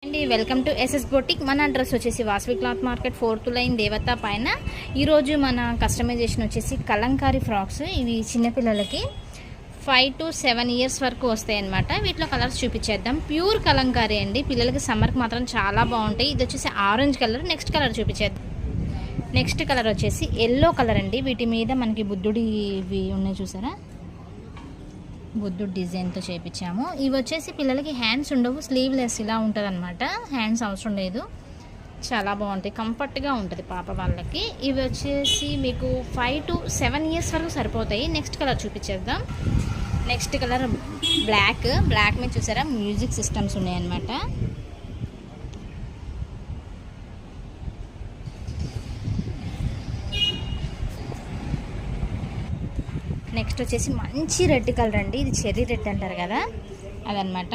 అండి welcome to SS boutique. మన address వచ్చేసి Vasavi cloth market 4th line దేవత పైన. ఈరోజు మన కస్టమైజేషన్ వచ్చేసి కలంకారీ ఫ్రాక్స్. ఇవి చిన్నపిల్లలకి 5 to 7 ఇయర్స్ వరకు వస్తాయి అన్నమాట. వీటిలో కలర్స్ చూపించేద్దాం. ప్యూర్ కలంకారీ అండి, పిల్లలకి సమ్మర్కి మాత్రం చాలా బాగుంటాయి. ఇది వచ్చేసి ఆరెంజ్ కలర్. నెక్స్ట్ కలర్ చూపించేద్దాం. నెక్స్ట్ కలర్ వచ్చేసి ఎల్లో కలర్ అండి. వీటి మీద మనకి బుద్ధుడి ఇవి ఉన్నాయి చూసారా, బుద్ధుడు డిజైన్తో చేయించాము. ఇవి వచ్చేసి పిల్లలకి హ్యాండ్స్ ఉండవు, స్లీవ్లెస్ ఇలా ఉంటుంది అనమాట. హ్యాండ్స్ అవసరం లేదు, చాలా బాగుంటాయి, కంఫర్ట్గా ఉంటుంది పాప వాళ్ళకి. ఇవి వచ్చేసి మీకు 5 to 7 ఇయర్స్ వరకు సరిపోతాయి. నెక్స్ట్ కలర్ చూపించేద్దాం. నెక్స్ట్ కలర్ బ్లాక్ మీద చూసారా మ్యూజిక్ సిస్టమ్స్ ఉన్నాయన్నమాట. నెక్స్ట్ వచ్చేసి మంచి రెడ్ కలర్ అండి. ఇది చెర్రీ రెడ్ అంటారు కదా, అదనమాట.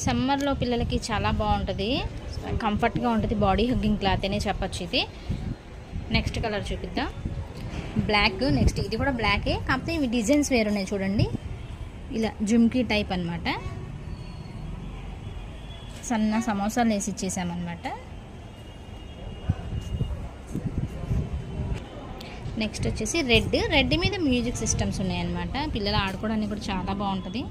సమ్మర్లో పిల్లలకి చాలా బాగుంటుంది, కంఫర్ట్గా ఉంటుంది, బాడీ హగ్గింగ్ క్లాత్ అనే చెప్పచ్చు ఇది. నెక్స్ట్ కలర్ చూపిద్దాం. బ్లాక్. నెక్స్ట్ ఇది కూడా బ్లాకే, కాకపోతే ఇవి డిజైన్స్ వేరున్నాయి చూడండి. ఇలా జుమ్కీ టైప్ అనమాట. సన్న సమోసాలు వేసి ఇచ్చేసామన్నమాట. నెక్స్ట్ వచ్చేసి రెడ్ మీద మ్యూజిక్ సిస్టమ్స్ ఉన్నాయన్నమాట. పిల్లలు ఆడుకోవడానికి కూడా చాలా బాగుంటుంది.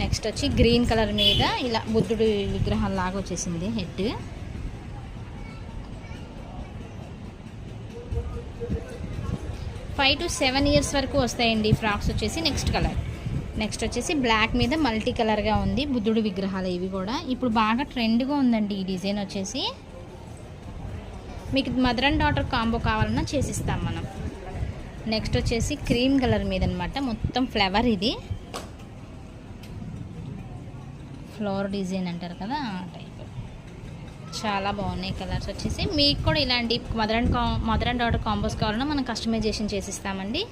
నెక్స్ట్ వచ్చి గ్రీన్ కలర్ మీద ఇలా బుద్ధుడి విగ్రహం లాగా వచ్చేసింది హెడ్. ఫైవ్ టు 7 ఇయర్స్ వరకు వస్తాయండి ఫ్రాక్స్ వచ్చేసి. నెక్స్ట్ వచ్చేసి బ్లాక్ మీద మల్టీ కలర్గా ఉంది, బుద్ధుడి విగ్రహాలు ఇవి కూడా. ఇప్పుడు బాగా ట్రెండ్గా ఉందండి ఈ డిజైన్ వచ్చేసి. మీకు మదర్ అండ్ డాటర్ కాంబో కావాలన్నా చేసిస్తాం మనం. నెక్స్ట్ వచ్చేసి క్రీమ్ కలర్ మీద అనమాట, మొత్తం ఫ్లవర్. ఇది ఫ్లవర్ డిజైన్ అంటారు కదా ఆ టైప్. చాలా బాగున్నాయి కలర్స్ వచ్చేసి. మీకు కూడా ఇలాంటి మదర్ అండ్ డాటర్ కాంబోస్ కావాలన్నా మనం కస్టమైజేషన్ చేసిస్తామండి.